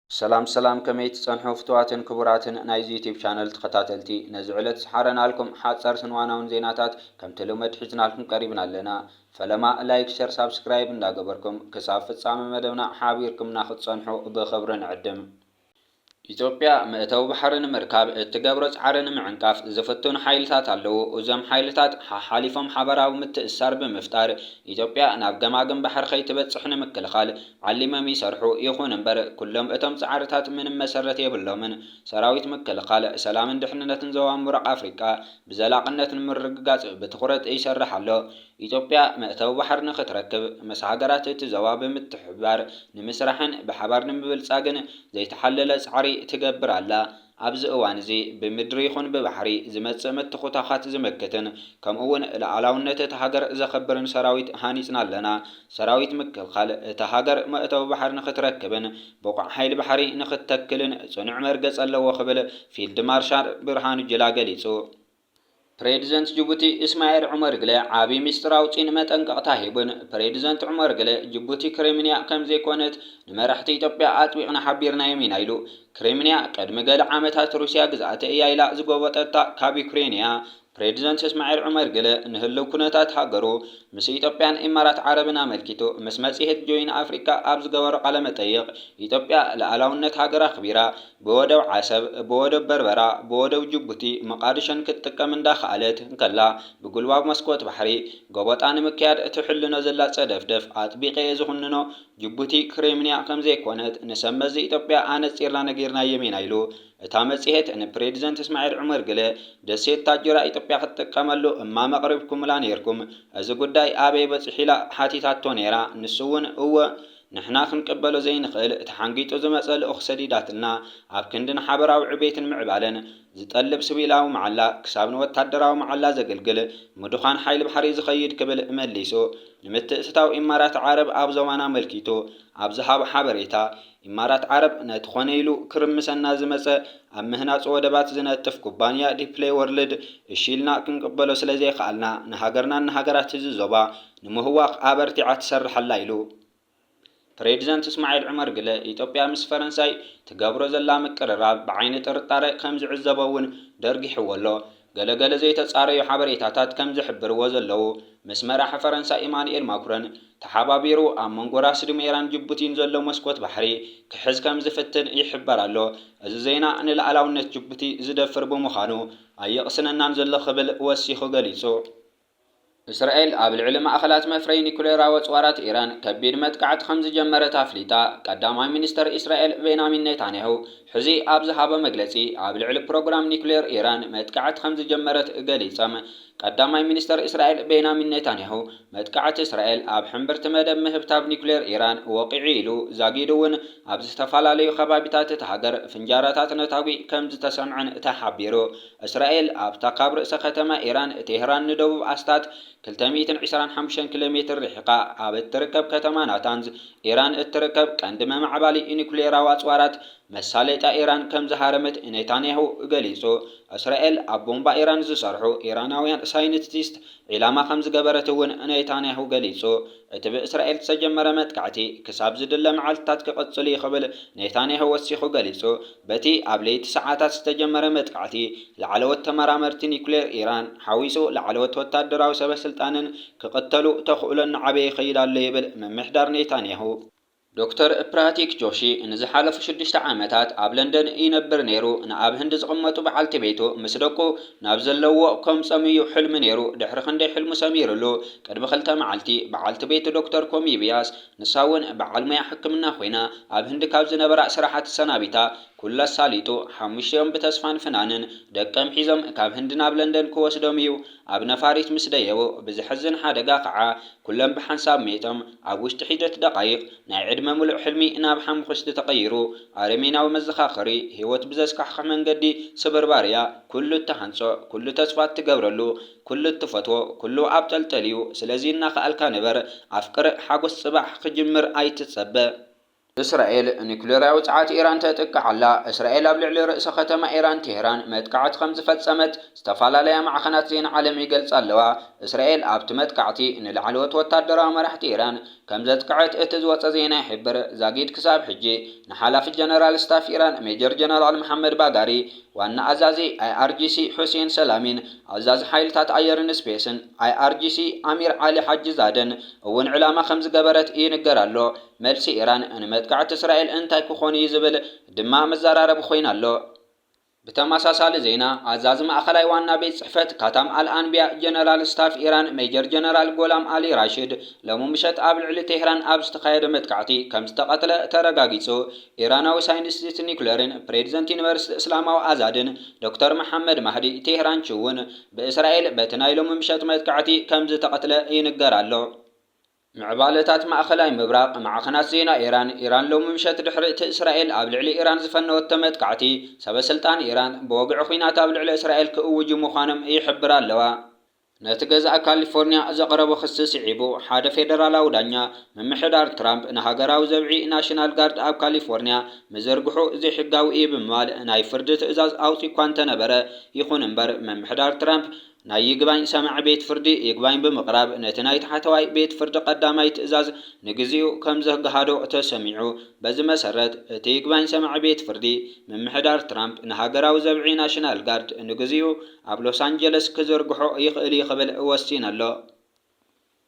سلام كميت صنحو فتواتن كبراتن نايز يوتيوب شانل تخطاتلتي نزعلت سحرنا لكم حاصر سنواناون زيناتات كم تلومد حجنا لكم قريبنا لنا فلما لايك شير سبسكرايب እንዳገበርኩም كساف ፍጻመ መደብና ሓቢርኩም ናኽት صنحو بخبرن عدم ኢትዮጵያ ምእተው ባሕርን ምርካብ እትገብሮ ጻዕርን ምዕንቃፍ ዝፍቱን ሓይልታት ኣለዎ እዞም ሓይልታት ሓሊፎም ሓበራዊ ምትእስሳር ብምፍጣር ኢትዮጵያ ናብ ገማግም ባሕር ከይትበጽሕ ንምክልኻል ዓሊሞም ይሰርሑ ይኹን እምበር ኩሎም እቶም ጻዕርታት ምንም መሰረት የብሎምን ሰራዊት ምክልኻል ሰላምን ድሕንነትን ዞባ ምብራቕ ኣፍሪቃ ብዘላቕነት ንምርግጋጽ ብትኹረት ይሰርሕ ኣሎ ኢትዮጵያ ምእተው ባሕር ንኽትረክብ ምስ ሃገራት እቲ ዞባ ብምትሕብባር ንምስራሕን ብሓባር ንምብልጻግን ዘይተሓለለ ጻዕሪ ትገብር ኣላ ኣብዚ እዋን እዚ ብምድሪ ይኹን ብባሕሪ ዝመጽእ ምትኹታኻት ዝምክትን ከምኡውን ልኣላውነት እቲ ሃገር ዘኸብርን ሰራዊት ሃኒጽና ኣለና ሰራዊት ምክልኻል እቲ ሃገር ምእተው ባሕር ንኽትረክብን ብቑዕ ሓይሊ ባሕሪ ንኽትተክልን ጽኑዕ መርገጽ ኣለዎ ክብል ፊልድ ማርሻል ብርሃኑ ጁላ ገሊጹ ፕሬዚደንት ጅቡቲ እስማኤል ዑመር ግለ ዓቢ ሚስጥር አውጪን መጠንቀቕታ ሂቡን ፕሬዚደንት ዑመር ግለ ጅቡቲ ክሪሚንያ ከም ዘይኮነት ንመራሕቲ ኢትዮጵያ ኣጥቢቕና ሓቢርና የሚና ኢሉ ክሪሚንያ ቅድሚ ገለ ዓመታት ሩስያ ግዛእቲ እያ ኢላ ዝጎበጠታ ካብ ዩክሬንያ ፕሬዚደንት እስማኤል ዑመር ግለ ንህልው ኩነታት ሃገሩ ምስ ኢትዮጵያን ኢማራት ዓረብን ኣመልኪቱ ምስ መጽሔት ጆይን አፍሪካ ኣብ ዝገበሮ ቃለ መጠይቕ ኢትዮጵያ ልኣላውነት ሃገር ኣኽቢራ ብወደብ ዓሰብ ብወደብ በርበራ ብወደብ ጅቡቲ መቃድሾን ክትጥቀም እንዳኸኣለት እንከላ ብጉልባብ መስኮት ባሕሪ ጎበጣ ንምክያድ እትሕልኖ ዘላ ጸደፍደፍ ኣጥቢቐ ዝኹንኖ ጅቡቲ ክሪሚንያ ከም ዘይኮነት ንሰመዚ ኢትዮጵያ ኣነጺርና ነጊርና የሚና ኢሉ እታ መጽሔት ንፕሬዚደንት እስማኤል ዑመር ግለ ደሴት ታጅራ ኢትዮጵያ ክትጥቀመሉ እማመ ኣቕሪብኩምላ ነይርኩም እዚ ጉዳይ ኣበይ በፂሒላ ሓቲታቶ ነይራ ንሱ እውን እወ ንሕና ክንቅበሎ ዘይንኽእል ተሓንጊጡ ዝመጸ ልኡኽ ሰዲዳትና ኣብ ክንድን ሓበራዊ ዕቤትን ምዕባለን ዝጠልብ ስቢላዊ መዓላ ክሳብ ንወታደራዊ መዓላ ዘገልግል ምድኻን ሓይሊ ባሕሪ ዝኸይድ ክብል መሊሱ ንምትእስታው ኢማራት ዓረብ ኣብ ዞባና መልኪቱ ኣብ ዝሃቦ ሓበሬታ ኢማራት ዓረብ ነቲ ኾነ ኢሉ ክርምሰና ዝመጸ ኣብ ምህናፅ ወደባት ዝነጥፍ ኩባንያ ዲፕሌይ ወርልድ እሺልና ክንቅበሎ ስለ ዘይከኣልና ንሃገርናን ንሃገራት ህዝቢ ዞባ ንምህዋኽ ኣበርቲዓ ትሰርሕ ኣላ ኢሉ ፕሬዚደንት እስማኤል ዑመር ግለ ኢትዮጵያ ምስ ፈረንሳይ ትገብሮ ዘላ ምቅርራብ ብዓይኒ ጥርጣረ ከም ዝዕዘቦ እውን ደርጊሕዎ ኣሎ ገለገለ ዘይተጻረዩ ሓበሬታታት ከም ዝሕብርዎ ዘለዉ ምስ መራሒ ፈረንሳይ ኢማኑኤል ማክሮን ተሓባቢሩ ኣብ መንጎ ራስ ድሜራን ጅቡቲን ዘሎ መስኮት ባሕሪ ክሕዝ ከም ዝፍትን ይሕበር ኣሎ እዚ ዜና ንልኣላውነት ጅቡቲ ዝደፍር ብምዃኑ ኣየቕስነናን ዘሎ ክብል ወሲኹ ገሊጹ እስራኤል ኣብ ልዕሊ ማእኸላት መፍረይ ኒኩሌራዊ ኣጽዋራት ኢራን ከቢድ መጥቃዕቲ ከም ዝጀመረት ኣፍሊጣ ቀዳማይ ሚኒስተር እስራኤል ቤንያሚን ኔታንያሁ ሕዚ ኣብ ዝሃበ መግለጺ ኣብ ልዕሊ ፕሮግራም ኒኩሌር ኢራን መጥቃዕቲ ከም ዝጀመረት ገሊጾም ቀዳማይ ሚኒስተር እስራኤል ቤንያሚን ኔታንያሁ መጥቃዕቲ እስራኤል ኣብ ሕምብርቲ መደብ ምህብታብ ኒኩሌር ኢራን ወቂዑ ኢሉ ዛጊዱ እውን ኣብ ዝተፈላለዩ ከባቢታት እቲ ሃገር ፍንጃራታት ነታዊ ከም ዝተሰምዐን ተሓቢሩ እስራኤል ኣብታ ካብ ርእሰ ከተማ ኢራን ቴህራን ንደቡብ ኣስታት 225 ኪሎ ሜትር ርሒቓ ኣብ እትርከብ ከተማ ናታንዝ ኢራን እትርከብ ቀንዲ መማዕባሊ ኒኩሌራዊ ኣጽዋራት መሳለጣ ኢራን ከም ዝሃረመት ኔታንያሁ ገሊጹ እስራኤል ኣብ ቦምባ ኢራን ዝሰርሑ ኢራናውያን ሳይንቲስት ዒላማ ከም ዝገበረት እውን ኔታንያሁ ገሊጹ እቲ ብእስራኤል ዝተጀመረ መጥቃዕቲ ክሳብ ዝድለ መዓልትታት ክቕጽል ይኽብል ኔታንያሁ ወሲኹ ገሊጹ በቲ ኣብ ለይቲ ሰዓታት ዝተጀመረ መጥቃዕቲ ላዕለዎት ተመራመርቲ ኒኩሌር ኢራን ሓዊሱ ላዕለዎት ወታደራዊ ሰበስልጣንን ክቕተሉ ተኽእሎ ንዓበየ ይኸይድ ኣሎ ይብል ምምሕዳር ኔታንያሁ ዶክተር ፕራቲክ ጆሺ ንዝሓለፉ 6 ዓመታት ኣብ ለንደን ይነብር ነይሩ ንኣብ ህንዲ ዝቕመጡ በዓልቲ ቤቱ ምስ ደቁ ናብ ዘለዎ ከም ጸምዩ ሕልሚ ነይሩ ድሕሪ ክንደይ ሕልሙ ሰሚሩሉ ቅድሚ 2 መዓልቲ በዓልቲ ቤቱ ዶክተር ኮሚቢያስ ንሳ እውን በዓል ሞያ ሕክምና ኮይና ኣብ ህንዲ ካብ ዝነበራ ስራሓት ሰናቢታ ኩላ ሳሊጡ 5 ብተስፋን ፍናንን ደቀም ሒዞም ካብ ህንዲ ናብ ለንደን ክወስዶም እዩ ኣብ ነፋሪት ምስ ደየቡ ብዝሕዝን ሓደጋ ከዓ ኩሎም ብሓንሳብ ሜቶም ኣብ ውሽጢ ሒደት ደቃይቕ ናይ ዕድመ ምሉእ ሕልሚ ናብ ሓምኩስቲ ተቐይሩ ኣረሜናዊ መዘኻኸሪ ህይወት ብዘስካሕክሕ መንገዲ ስብርባርያ ኩሉ እተሃንጾ ኩሉ ተስፋ ትገብረሉ ኩሉ እትፈትዎ ኩሉ ኣብ ጠልጠልዩ ስለዚ እናኸኣልካ ነበር ኣፍቅር ሓጎስ ጽባሕ ክጅምር ኣይትጸበ እስራኤል ኒኩሌራዊ ፀዓት ኢራን ተጥቅዓላ እስራኤል ኣብ ልዕሊ ርእሰ ከተማ ኢራን ቴህራን መጥቃዕቲ ከም ዝፈጸመት ዝተፈላለያ ማዕኸናት ዜና ዓለም ይገልጻ ኣለዋ። እስራኤል ኣብቲ መጥቃዕቲ ንላዕለዎት ወታደራዊ መራሕቲ ኢራን ከም ዘጥቅዐት እቲ ዝወፀ ዜና ይሕብር። ዛጊድ ክሳብ ሕጂ ንሓላፊ ጀነራል ስታፍ ኢራን ሜጀር ጀነራል መሐመድ ባጋሪ ዋና ኣዛዚ ኣይአርጂሲ ሑሴን ሰላሚን ኣዛዚ ሓይልታት ኣየርን ስፔስን ኣይአርጂሲ ኣሚር ዓሊ ሓጂ ዛደን እውን ዕላማ ከም ዝገበረት ይንገር ኣሎ። መልሲ ኢራን ንመጥቃዕቲ እስራኤል እንታይ ክኾን እዩ ዝብል ድማ መዘራረቢ ኮይኑ ኣሎ። ብተመሳሳሊ ዜና ኣዛዚ ማእኸላይ ዋና ቤት ጽሕፈት ካታም ኣልኣንቢያ ጀነራል ስታፍ ኢራን ሜጀር ጀነራል ጎላም ኣሊ ራሽድ ሎሚ ምሸት ኣብ ልዕሊ ቴህራን ኣብ ዝተኻየደ መጥቃዕቲ ከም ዝተቐተለ ተረጋጊጹ። ኢራናዊ ሳይንቲስት ኒኩሌርን ፕሬዚደንት ዩኒቨርሲቲ እስላማዊ ኣዛድን ዶክተር መሐመድ ማህዲ ቴህራን ችውን ብእስራኤል በቲ ናይ ሎሚ ምሸት መጥቃዕቲ ከም ዝተቐተለ ይንገር ኣሎ። ምዕባለታት ማእኸላይ ምብራቕ ማዕኸናት ዜና ኢራን ሎሚ ምሸት ድሕሪ እቲ እስራኤል ኣብ ልዕሊ ኢራን ዝፈነወቶ መጥቃዕቲ ሰበስልጣን ኢራን ብወግዒ ኩናት ኣብ ልዕሊ እስራኤል ክእውጁ ምዃኖም ይሕብር ኣለዋ። ነቲ ገዛእ ካሊፎርኒያ ዘቕረቦ ክሲ ስዒቡ ሓደ ፌደራላዊ ዳኛ ምምሕዳር ትራምፕ ንሃገራዊ ዘብዒ ናሽናል ጋርድ ኣብ ካሊፎርኒያ ምዝርግሑ ዘይሕጋዊ እዩ ብምባል ናይ ፍርዲ ትእዛዝ ኣውፂኡ እኳ እንተነበረ ይኹን እምበር ምምሕዳር ትራምፕ ናይ ይግባኝ ሰማዕ ቤት ፍርዲ ይግባኝ ብምቕራብ ነቲ ናይ ታሕተዋይ ቤት ፍርዲ ቀዳማይ ትእዛዝ ንግዚኡ ከም ዘገሃዶ ተሰሚዑ። በዚ መሰረት እቲ ይግባኝ ሰማዕ ቤት ፍርዲ ምምሕዳር ትራምፕ ንሃገራዊ ዘብዒ ናሽናል ጋርድ ንግዚኡ ኣብ ሎስ አንጀለስ ክዝርግሖ ይኽእል ይኽብል ወሲኑ ኣሎ።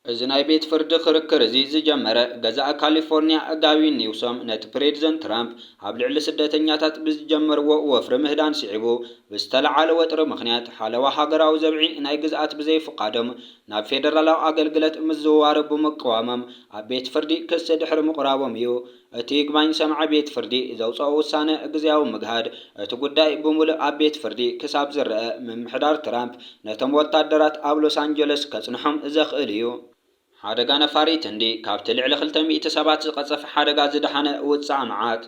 እዚ ናይ ቤት ፍርዲ ክርክር እዚ ዝጀመረ ገዛእ ካሊፎርኒያ ጋዊን ኒውሶም ነቲ ፕሬዚደንት ትራምፕ ኣብ ልዕሊ ስደተኛታት ብዝጀመርዎ ወፍሪ ምህዳን ስዒቡ ብዝተለዓለ ወጥሪ ምኽንያት ሓለዋ ሃገራዊ ዘብዒ ናይ ግዝኣት ብዘይፍቃዶም ናብ ፌደራላዊ ኣገልግሎት ምዝውዋር ብምቅዋሞም ኣብ ቤት ፍርዲ ክሲ ድሕሪ ምቕራቦም እዩ። እቲ ይግባኝ ሰምዓ ቤት ፍርዲ ዘውፅኦ ውሳነ ግዝያዊ ምግሃድ እቲ ጉዳይ ብምሉእ ኣብ ቤት ፍርዲ ክሳብ ዝረአ ምምሕዳር ትራምፕ ነቶም ወታደራት ኣብ ሎስ አንጀለስ ከጽንሖም ዘኽእል እዩ። ሓደጋ ነፋሪት ህንዲ ካብቲ ልዕሊ 200 ሰባት ዝቐጸፈ ሓደጋ ዝደሓነ ውፅእ መዓት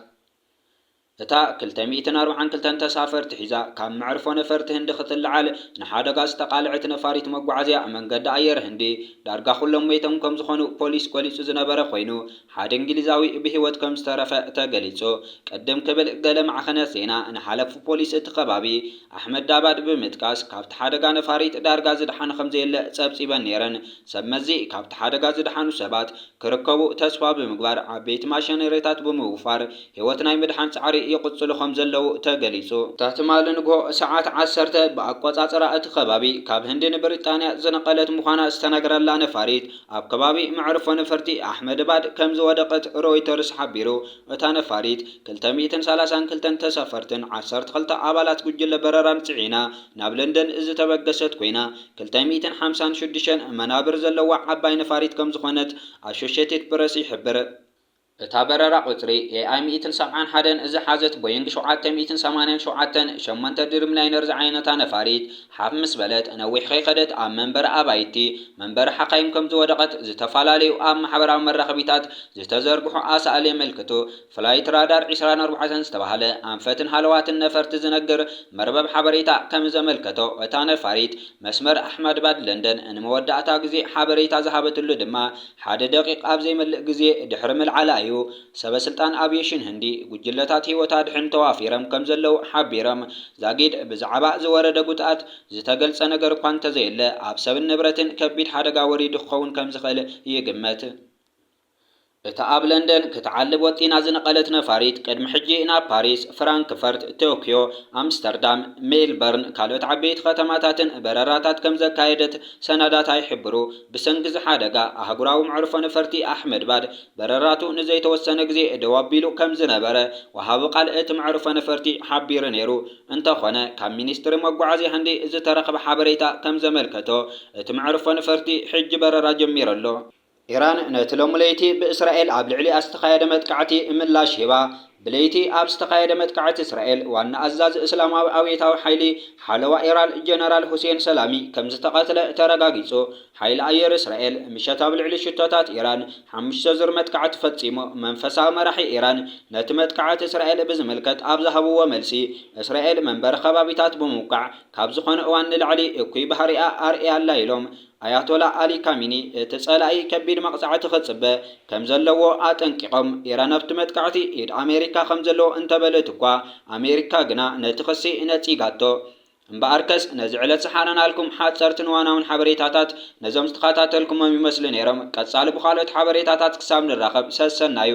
እታ 242 ተሳፈርቲ ሒዛ ካብ መዕርፎ ነፈርቲ ህንዲ ክትለዓል ንሓደጋ ዝተቃልዐት ነፋሪት መጓዓዝያ መንገዲ ኣየር ህንዲ ዳርጋ ኩሎም ሞይቶም ከም ዝኾኑ ፖሊስ ገሊጹ ዝነበረ ኮይኑ ሓደ እንግሊዛዊ ብሂወት ከም ዝተረፈ ተገሊጹ። ቀደም ክብል ገለ ማዕኸናት ዜና ንሓለፉ ፖሊስ እቲ ከባቢ ኣሕመድ ዳባድ ብምጥቃስ ካብቲ ሓደጋ ነፋሪት ዳርጋ ዝደሓነ ከም ዘየለ ጸብጺበን ነይረን። ሰብ መዚ ካብቲ ሓደጋ ዝደሓኑ ሰባት ክርከቡ ተስፋ ብምግባር ዓበይቲ ማሽነሪታት ብምውፋር ህይወት ናይ ምድሓን ጻዕሪ ይቅጽሉ ከም ዘለው ተገሊጹ። ታትማል ንግሆ ሰዓት 10 ብኣቆጻጽራ እቲ ከባቢ ካብ ህንዲ ንብሪጣንያ ዝነቐለት ምዃና ዝተነገረላ ነፋሪት ኣብ ከባቢ መዕርፎ ነፈርቲ ኣሕመድባድ ከም ዝወደቐት ሮይተርስ ሓቢሩ። እታ ነፋሪት 232 ተሳፈርትን 12 ኣባላት ጉጅለ በረራን ጽዒና ናብ ለንደን ዝተበገሰት ኮይና 256 መናብር ዘለዋ ዓባይ ነፋሪት ከም ዝኾነት ኣሶሺየትድ ፕረስ ይሕብር። እታ በረራ ቁጽሪ AI 171 ዝሓዘት ቦይንግ 787-8 ድሪም ላይነር ዝዓይነታ ነፋሪት ሓፍ ምስ በለት ነዊሕ ከይኸደት ኣብ መንበሪ ኣባይቲ መንበሪ ሓኻይም ከም ዝወደቐት ዝተፈላለዩ ኣብ ማሕበራዊ መራኸቢታት ዝተዘርግሑ ኣሳእሊ የመልክቱ። ፍላይት ራዳር 24 ዝተባህለ ኣንፈትን ሃለዋትን ነፈርቲ ዝነግር መርበብ ሓበሬታ ከም ዘመልከቶ እታ ነፋሪት መስመር ኣሕመድባድ ለንደን ንመወዳእታ ግዜ ሓበሬታ ዝሃበትሉ ድማ 1 ደቂቕ ኣብ ዘይመልእ ግዜ ድሕሪ ምልዓላ እዩ። ሰበስልጣን አቪዬሽን ህንዲ ጉጅለታት ህይወት አድሕን ተዋፊሮም ከም ዘለው ሓቢሮም ዛጊድ ብዛዕባ ዝወረደ ጉድኣት ዝተገልጸ ነገር እኳ እንተዘየለ ኣብ ሰብን ንብረትን ከቢድ ሓደጋ ወሪዱ ክኸውን ከም ዝኽእል ይግመት። እታ ኣብ ለንደን ክትዓልብ ወጢና ዝነቐለት ነፋሪት ቅድሚ ሕጂ ናብ ፓሪስ፣ ፍራንክፈርት፣ ቶኪዮ፣ ኣምስተርዳም፣ ሜልበርን ካልኦት ዓበይቲ ከተማታትን በረራታት ከም ዘካየደት ሰነዳት ይሕብሩ። ብሰንኪ እዚ ሓደጋ ኣህጉራዊ መዕርፎ ነፈርቲ ኣሕመድባድ በረራቱ ንዘይተወሰነ ግዜ ደው ኣቢሉ ከም ዝነበረ ወሃቢ ቃል እቲ መዕርፎ ነፈርቲ ሓቢሩ ነይሩ። እንተኾነ ካብ ሚኒስትሪ መጓዓዝያ ህንዲ ዝተረኸበ ሓበሬታ ከም ዘመልከቶ እቲ መዕርፎ ነፈርቲ ሕጂ በረራ ጀሚሩ ኣሎ። ኢራን ነቲ ሎሚ ለይቲ ብእስራኤል ኣብ ልዕሊ ዝተኻየደ መጥቃዕቲ ምላሽ ሂባ። ብለይቲ ኣብ ዝተኻየደ መጥቃዕቲ እስራኤል ዋና ኣዛዚ እስላማዊ ኣብዮታዊ ሓይሊ ሓለዋ ኢራን ጀነራል ሁሴን ሰላሚ ከም ዝተቐተለ ተረጋጊጹ። ሓይሊ ኣየር እስራኤል ምሸት ኣብ ልዕሊ ሽቶታት ኢራን 5 ዙር መጥቃዕቲ ፈጺሙ። መንፈሳዊ መራሒ ኢራን ነቲ መጥቃዕቲ እስራኤል ብዝምልከት ኣብ ዝሃብዎ መልሲ እስራኤል መንበሪ ከባቢታት ብምውቃዕ ካብ ዝኾነ እዋን ንላዕሊ እኩይ ባህሪኣ ኣርእያ ኣላ ኢሎም ኣያቶላ አሊ ካሚኒ እቲ ጸላኢ ከቢድ መቕጻዕቲ ክጽበ ከም ዘለዎ ኣጠንቂቖም ኢራን ኣብቲ መጥቃዕቲ ኢድ ኣሜሪካ ከም ዘለዎ እንተበለት እኳ ኣሜሪካ ግና ነቲ ክሲ ነጺጋቶ እምበኣርከስ ነዚ ዕለት ዝሓረናልኩም ሓጸርትን ዋናውን ሓበሬታታት ነዞም ዝተኸታተልኩሞም ይመስሉ ነይሮም። ቀጻሊ ብኻልኦት ሓበሬታታት ክሳብ ንራኸብ ሰሰናዩ።